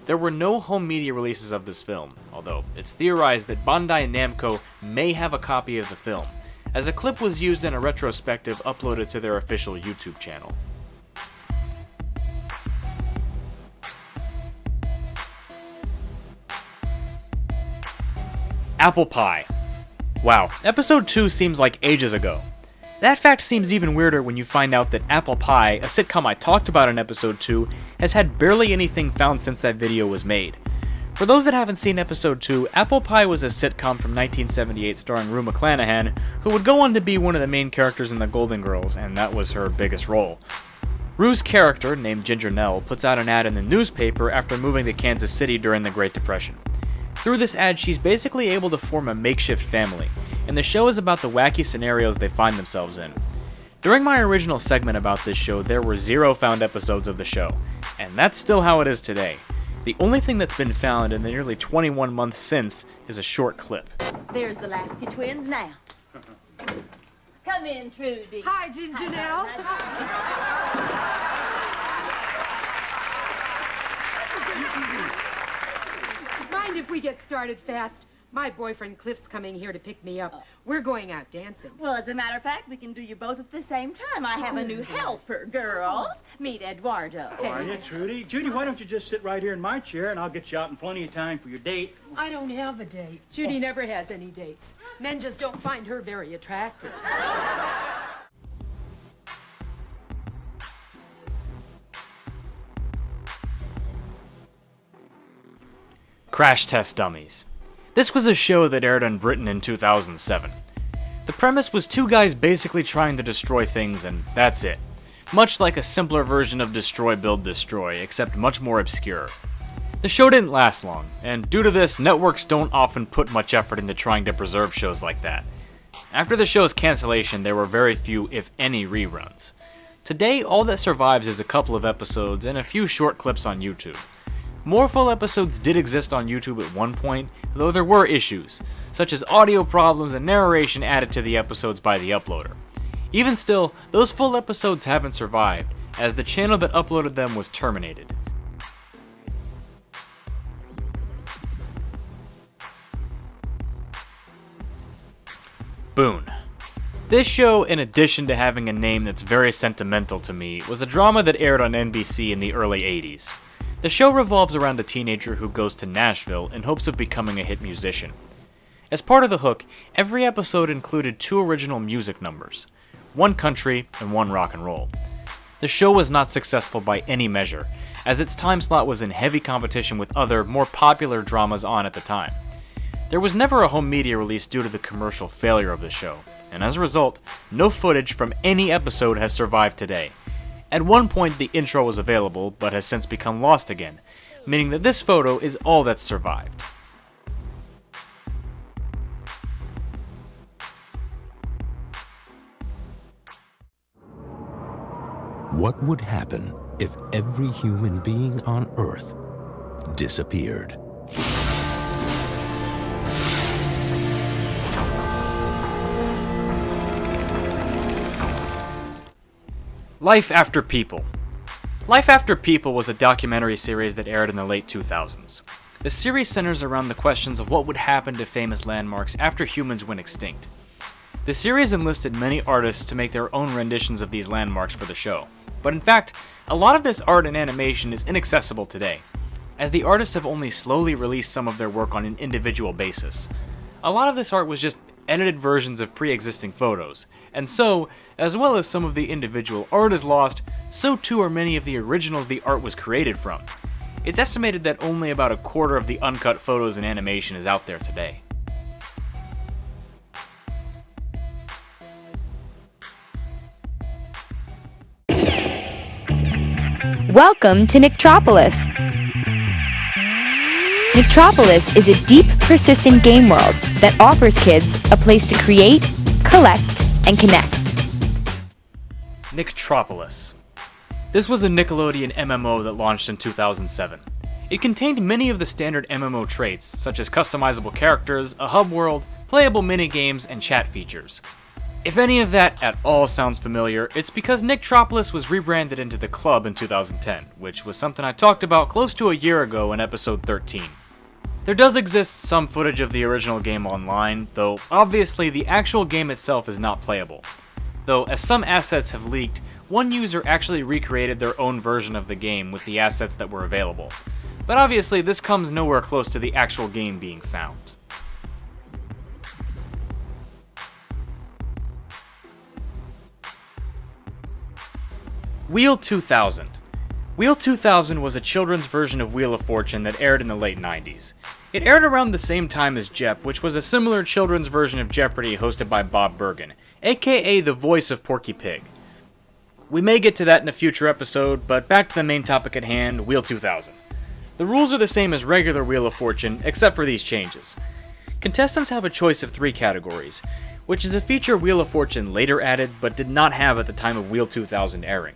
There were no home media releases of this film, although it's theorized that Bandai Namco may have a copy of the film, as a clip was used in a retrospective uploaded to their official YouTube channel. Apple Pie. Wow, episode 2 seems like ages ago. That fact seems even weirder when you find out that Apple Pie, a sitcom I talked about in episode 2, has had barely anything found since that video was made. For those that haven't seen episode 2, Apple Pie was a sitcom from 1978 starring Rue McClanahan, who would go on to be one of the main characters in The Golden Girls, and that was her biggest role. Rue's character, named Ginger Nell, puts out an ad in the newspaper after moving to Kansas City during the Great Depression. Through this ad, she's basically able to form a makeshift family, and the show is about the wacky scenarios they find themselves in. During my original segment about this show, there were 0 found episodes of the show, and that's still how it is today. The only thing that's been found in the nearly 21 months since is a short clip. There's the Lasky twins now. Come in, Trudy. Hi, Ginger Nell. Mind if we get started fast? My boyfriend Cliff's coming here to pick me up. We're going out dancing. Well, as a matter of fact, we can do you both at the same time. I have a new helper, girls. Meet Eduardo. How are you, Trudy? Judy, why don't you just sit right here in my chair and I'll get you out in plenty of time for your date. I don't have a date. Judy never has any dates. Men just don't find her very attractive. Crash Test Dummies. This was a show that aired in Britain in 2007. The premise was 2 guys basically trying to destroy things, and that's it. Much like a simpler version of Destroy Build Destroy, except much more obscure. The show didn't last long, and due to this, networks don't often put much effort into trying to preserve shows like that. After the show's cancellation, there were very few, if any, reruns. Today, all that survives is a couple of episodes and a few short clips on YouTube. More full episodes did exist on YouTube at one point, though there were issues, such as audio problems and narration added to the episodes by the uploader. Even still, those full episodes haven't survived, as the channel that uploaded them was terminated. Boone. This show, in addition to having a name that's very sentimental to me, was a drama that aired on NBC in the early 80s. The show revolves around a teenager who goes to Nashville in hopes of becoming a hit musician. As part of the hook, every episode included 2 original music numbers, 1 country and 1 rock and roll. The show was not successful by any measure, as its time slot was in heavy competition with other, more popular dramas on at the time. There was never a home media release due to the commercial failure of the show, and as a result, no footage from any episode has survived today. At one point, the intro was available, but has since become lost again, meaning that this photo is all that's survived. What would happen if every human being on Earth disappeared? Life After People. Life After People was a documentary series that aired in the late 2000s. The series centers around the questions of what would happen to famous landmarks after humans went extinct. The series enlisted many artists to make their own renditions of these landmarks for the show, but in fact, a lot of this art and animation is inaccessible today, as the artists have only slowly released some of their work on an individual basis. A lot of this art was just edited versions of pre-existing photos, and so, as well as some of the individual art is lost, so too are many of the originals the art was created from. It's estimated that only about a quarter of the uncut photos and animation is out there today. Welcome to Nicktropolis. Nicktropolis is a deep, persistent game world that offers kids a place to create, collect, and connect. Nicktropolis. This was a Nickelodeon MMO that launched in 2007. It contained many of the standard MMO traits, such as customizable characters, a hub world, playable minigames, and chat features. If any of that at all sounds familiar, it's because Nicktropolis was rebranded into The Club in 2010, which was something I talked about close to a year ago in episode 13. There does exist some footage of the original game online, though obviously the actual game itself is not playable. Though, as some assets have leaked, one user actually recreated their own version of the game with the assets that were available. But obviously this comes nowhere close to the actual game being found. Wheel 2000. Wheel 2000 was a children's version of Wheel of Fortune that aired in the late 90s. It aired around the same time as Jep, which was a similar children's version of Jeopardy hosted by Bob Bergen, aka the voice of Porky Pig. We may get to that in a future episode, but back to the main topic at hand, Wheel 2000. The rules are the same as regular Wheel of Fortune, except for these changes. Contestants have a choice of 3 categories, which is a feature Wheel of Fortune later added but did not have at the time of Wheel 2000 airing.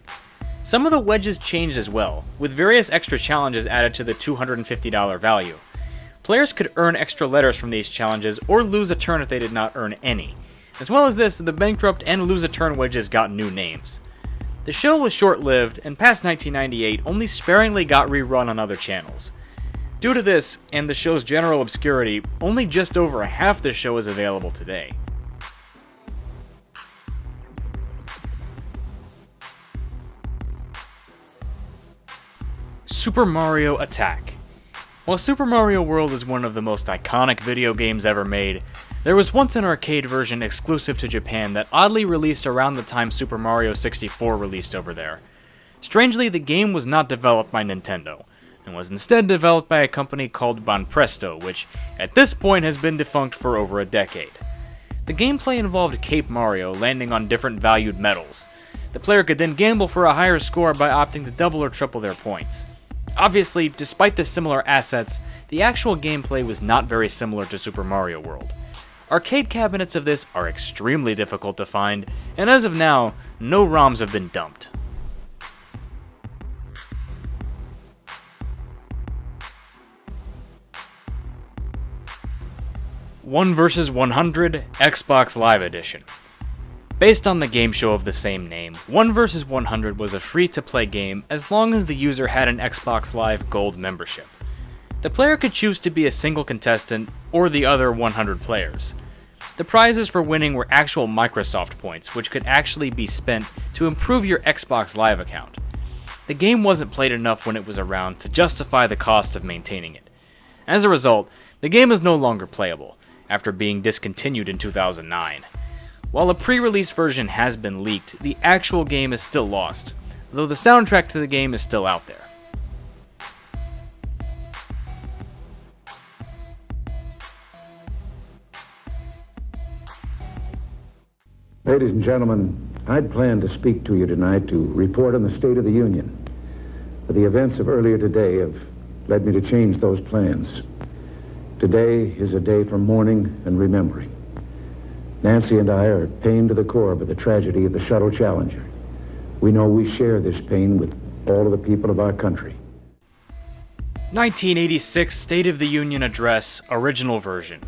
Some of the wedges changed as well, with various extra challenges added to the $250 value. Players could earn extra letters from these challenges or lose a turn if they did not earn any. As well as this, the Bankrupt and Lose a Turn wedges got new names. The show was short-lived, and past 1998 only sparingly got rerun on other channels. Due to this, and the show's general obscurity, only just over half the show is available today. Super Mario Attack. While Super Mario World is one of the most iconic video games ever made, there was once an arcade version exclusive to Japan that oddly released around the time Super Mario 64 released over there. Strangely, the game was not developed by Nintendo, and was instead developed by a company called Banpresto, which at this point has been defunct for over a decade. The gameplay involved Cape Mario landing on different valued medals. The player could then gamble for a higher score by opting to double or triple their points. Obviously, despite the similar assets, the actual gameplay was not very similar to Super Mario World. Arcade cabinets of this are extremely difficult to find, and as of now, no ROMs have been dumped. One vs 100 Xbox Live Edition. Based on the game show of the same name, 1 vs 100 was a free-to-play game as long as the user had an Xbox Live Gold membership. The player could choose to be a single contestant or the other 100 players. The prizes for winning were actual Microsoft points, which could actually be spent to improve your Xbox Live account. The game wasn't played enough when it was around to justify the cost of maintaining it. As a result, the game is no longer playable, after being discontinued in 2009. While a pre-release version has been leaked, the actual game is still lost, though the soundtrack to the game is still out there. Ladies and gentlemen, I'd planned to speak to you tonight to report on the State of the Union. But the events of earlier today have led me to change those plans. Today is a day for mourning and remembering. Nancy and I are pained to the core by the tragedy of the Shuttle Challenger. We know we share this pain with all of the people of our country. 1986 State of the Union Address, original version.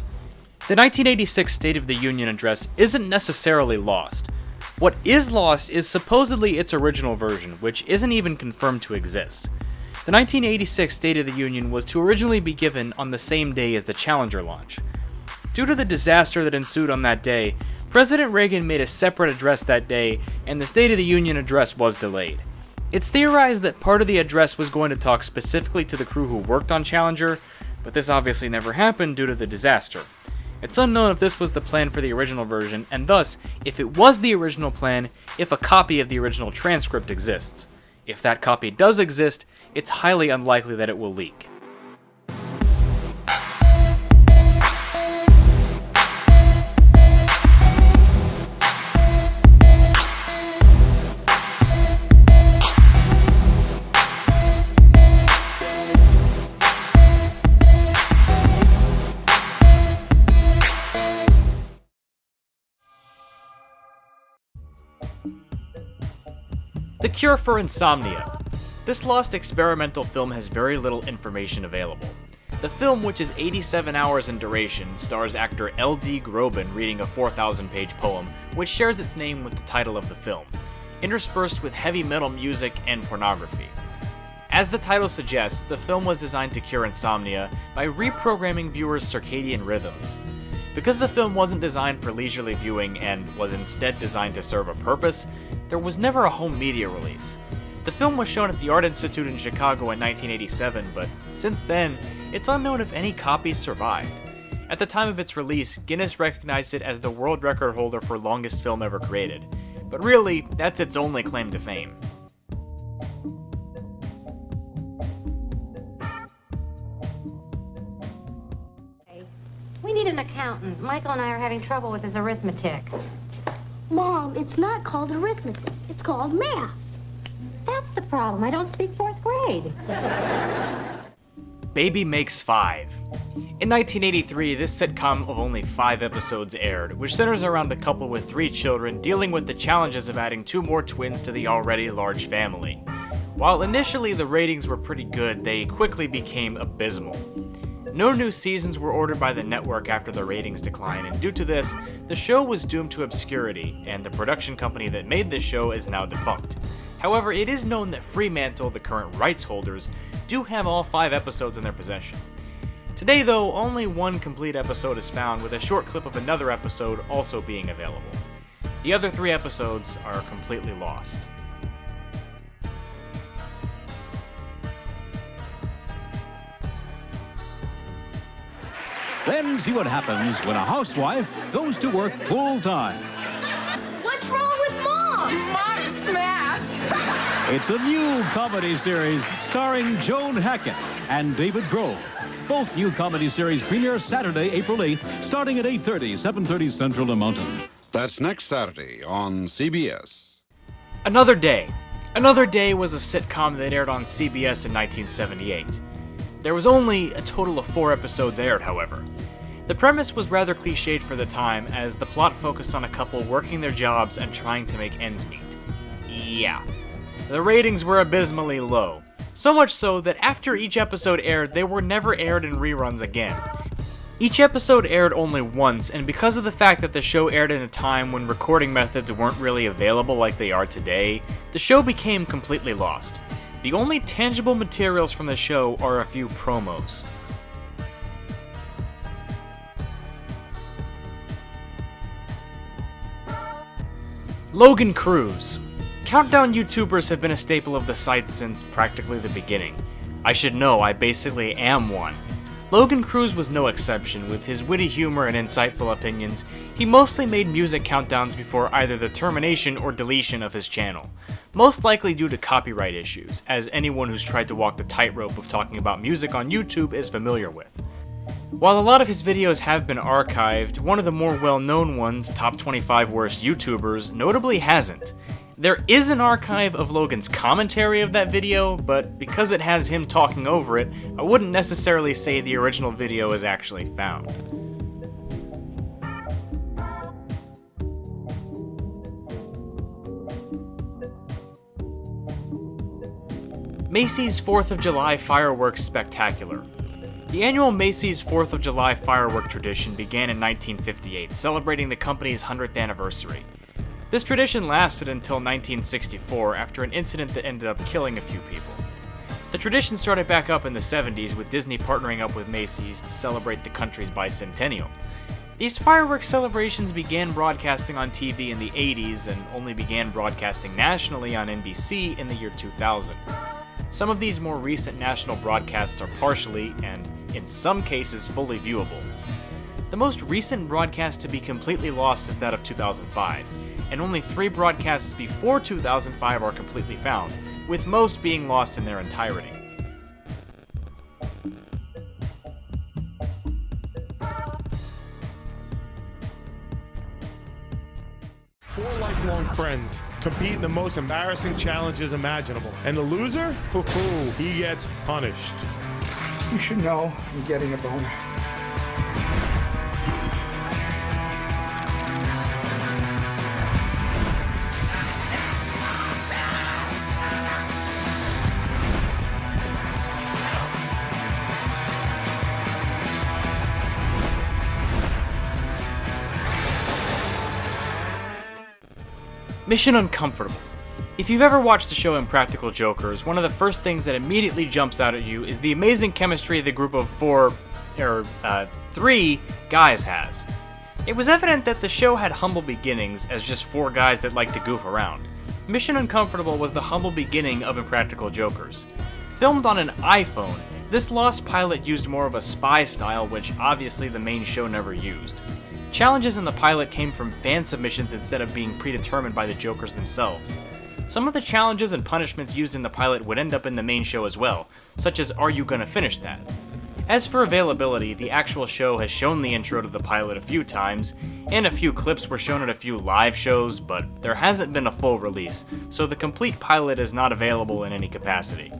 The 1986 State of the Union Address isn't necessarily lost. What is lost is supposedly its original version, which isn't even confirmed to exist. The 1986 State of the Union was to originally be given on the same day as the Challenger launch. Due to the disaster that ensued on that day, President Reagan made a separate address that day, and the State of the Union address was delayed. It's theorized that part of the address was going to talk specifically to the crew who worked on Challenger, but this obviously never happened due to the disaster. It's unknown if this was the plan for the original version, and thus, if it was the original plan, if a copy of the original transcript exists. If that copy does exist, it's highly unlikely that it will leak. The Cure for Insomnia. This lost experimental film has very little information available. The film, which is 87 hours in duration, stars actor L.D. Groban reading a 4,000-page poem, which shares its name with the title of the film, interspersed with heavy metal music and pornography. As the title suggests, the film was designed to cure insomnia by reprogramming viewers' circadian rhythms. Because the film wasn't designed for leisurely viewing and was instead designed to serve a purpose, there was never a home media release. The film was shown at the Art Institute in Chicago in 1987, but since then, it's unknown if any copies survived. At the time of its release, Guinness recognized it as the world record holder for longest film ever created, but really, that's its only claim to fame. We need an accountant. Michael and I are having trouble with his arithmetic. Mom, it's not called arithmetic. It's called math. That's the problem. I don't speak fourth grade. Baby Makes 5. In 1983, this sitcom of only 5 episodes aired, which centers around a couple with 3 children dealing with the challenges of adding 2 more twins to the already large family. While initially the ratings were pretty good, they quickly became abysmal. No new seasons were ordered by the network after the ratings declined, and due to this, the show was doomed to obscurity, and the production company that made this show is now defunct. However, it is known that Fremantle, the current rights holders, do have all 5 episodes in their possession. Today, though, only 1 complete episode is found, with a short clip of another episode also being available. The other 3 episodes are completely lost. Then see what happens when a housewife goes to work full-time. What's wrong with Mom? Mom is smashed. It's a new comedy series starring Joan Hackett and David Grove. Both new comedy series premiere Saturday, April 8th, starting at 8:30, 7:30 Central to Mountain. That's next Saturday on CBS. Another Day. Another Day was a sitcom that aired on CBS in 1978. There was only a total of 4 episodes aired, however. The premise was rather cliched for the time, as the plot focused on a couple working their jobs and trying to make ends meet. Yeah. The ratings were abysmally low. So much so that after each episode aired, they were never aired in reruns again. Each episode aired only once, and because of the fact that the show aired in a time when recording methods weren't really available like they are today, the show became completely lost. The only tangible materials from the show are a few promos. Logan Cruz. Countdown YouTubers have been a staple of the site since practically the beginning. I should know, I basically am one. Logan Cruz was no exception. With his witty humor and insightful opinions, he mostly made music countdowns before either the termination or deletion of his channel. Most likely due to copyright issues, as anyone who's tried to walk the tightrope of talking about music on YouTube is familiar with. While a lot of his videos have been archived, one of the more well-known ones, Top 25 Worst YouTubers, notably hasn't. There is an archive of Logan's commentary of that video, but because it has him talking over it, I wouldn't necessarily say the original video is actually found. Macy's 4th of July Fireworks Spectacular. The annual Macy's 4th of July firework tradition began in 1958, celebrating the company's 100th anniversary. This tradition lasted until 1964 after an incident that ended up killing a few people. The tradition started back up in the 70s with Disney partnering up with Macy's to celebrate the country's bicentennial. These fireworks celebrations began broadcasting on TV in the 80s and only began broadcasting nationally on NBC in the year 2000. Some of these more recent national broadcasts are partially, and in some cases, fully viewable. The most recent broadcast to be completely lost is that of 2005, and only 3 broadcasts before 2005 are completely found, with most being lost in their entirety. Four lifelong friends compete in the most embarrassing challenges imaginable. And the loser? He gets punished. You should know I'm getting a boner. Mission Uncomfortable. If you've ever watched the show Impractical Jokers, one of the first things that immediately jumps out at you is the amazing chemistry the group of 3 guys has. It was evident that the show had humble beginnings as just 4 guys that like to goof around. Mission Uncomfortable was the humble beginning of Impractical Jokers. Filmed on an iPhone, this lost pilot used more of a spy style, which obviously the main show never used. Challenges in the pilot came from fan submissions instead of being predetermined by the Jokers themselves. Some of the challenges and punishments used in the pilot would end up in the main show as well, such as Are You Gonna Finish That? As for availability, the actual show has shown the intro to the pilot a few times, and a few clips were shown at a few live shows, but there hasn't been a full release, so the complete pilot is not available in any capacity.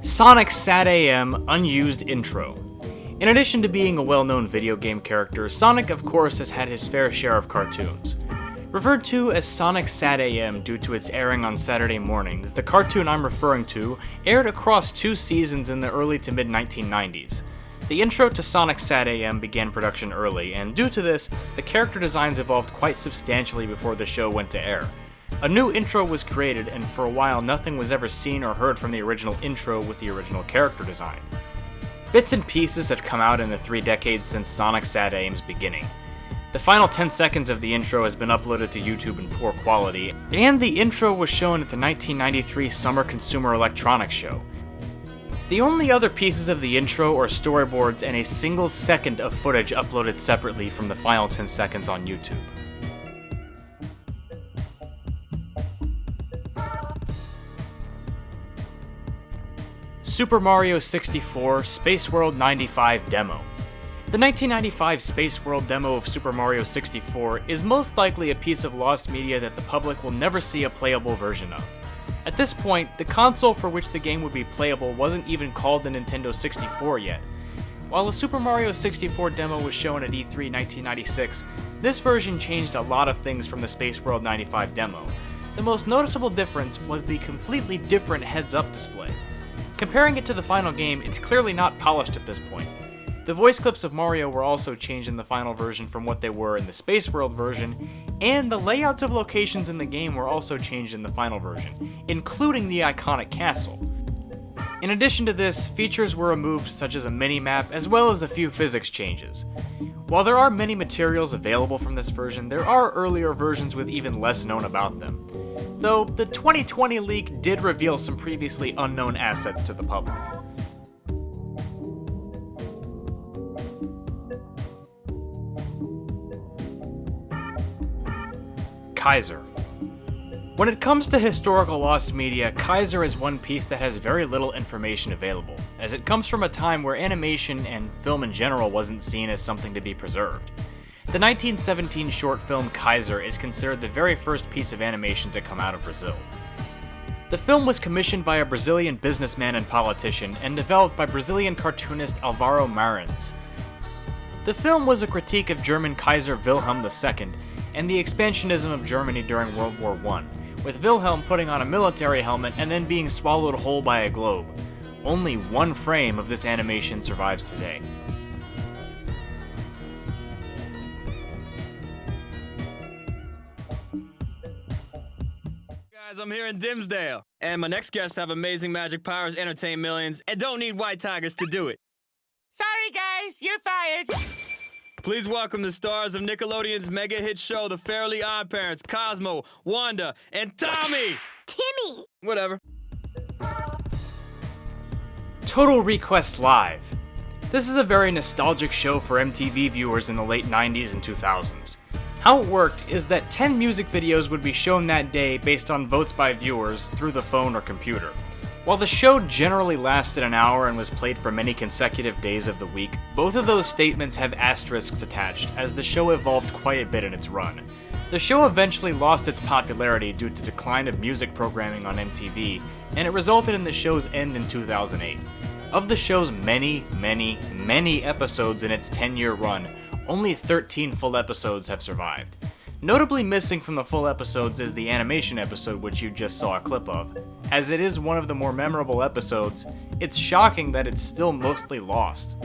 Sonic SatAM Unused Intro. In addition to being a well-known video game character, Sonic of course has had his fair share of cartoons. Referred to as Sonic SatAM due to its airing on Saturday mornings, the cartoon I'm referring to aired across 2 seasons in the early to mid-1990s. The intro to Sonic SatAM began production early, and due to this, the character designs evolved quite substantially before the show went to air. A new intro was created, and for a while nothing was ever seen or heard from the original intro with the original character design. Bits and pieces have come out in the 3 decades since Sonic SatAM's beginning. The final 10 seconds of the intro has been uploaded to YouTube in poor quality, and the intro was shown at the 1993 Summer Consumer Electronics Show. The only other pieces of the intro are storyboards and a single second of footage uploaded separately from the final 10 seconds on YouTube. Super Mario 64 Space World 95 Demo. The 1995 Space World demo of Super Mario 64 is most likely a piece of lost media that the public will never see a playable version of. At this point, the console for which the game would be playable wasn't even called the Nintendo 64 yet. While the Super Mario 64 demo was shown at E3 1996, this version changed a lot of things from the Space World 95 demo. The most noticeable difference was the completely different heads-up display. Comparing it to the final game, it's clearly not polished at this point. The voice clips of Mario were also changed in the final version from what they were in the Space World version, and the layouts of locations in the game were also changed in the final version, including the iconic castle. In addition to this, features were removed such as a mini-map as well as a few physics changes. While there are many materials available from this version, there are earlier versions with even less known about them. Though the 2020 leak did reveal some previously unknown assets to the public. Kaiser. When it comes to historical lost media, Kaiser is one piece that has very little information available, as it comes from a time where animation and film in general wasn't seen as something to be preserved. The 1917 short film Kaiser is considered the very first piece of animation to come out of Brazil. The film was commissioned by a Brazilian businessman and politician and developed by Brazilian cartoonist Alvaro Marins. The film was a critique of German Kaiser Wilhelm II and the expansionism of Germany during World War I, with Wilhelm putting on a military helmet and then being swallowed whole by a globe. Only one frame of this animation survives today. Guys, I'm here in Dimsdale, and my next guests have amazing magic powers, entertain millions, and don't need white tigers to do it. Sorry, guys, you're fired. Please welcome the stars of Nickelodeon's mega hit show, The Fairly Odd Parents, Cosmo, Wanda, and Tommy! Timmy! Whatever. Total Request Live. This is a very nostalgic show for MTV viewers in the late 90s and 2000s. How it worked is that 10 music videos would be shown that day based on votes by viewers through the phone or computer. While the show generally lasted an hour and was played for many consecutive days of the week, both of those statements have asterisks attached, as the show evolved quite a bit in its run. The show eventually lost its popularity due to decline of music programming on MTV, and it resulted in the show's end in 2008. Of the show's many episodes in its 10-year run, only 13 full episodes have survived. Notably missing from the full episodes is the animation episode, which you just saw a clip of. As it is one of the more memorable episodes, it's shocking that it's still mostly lost.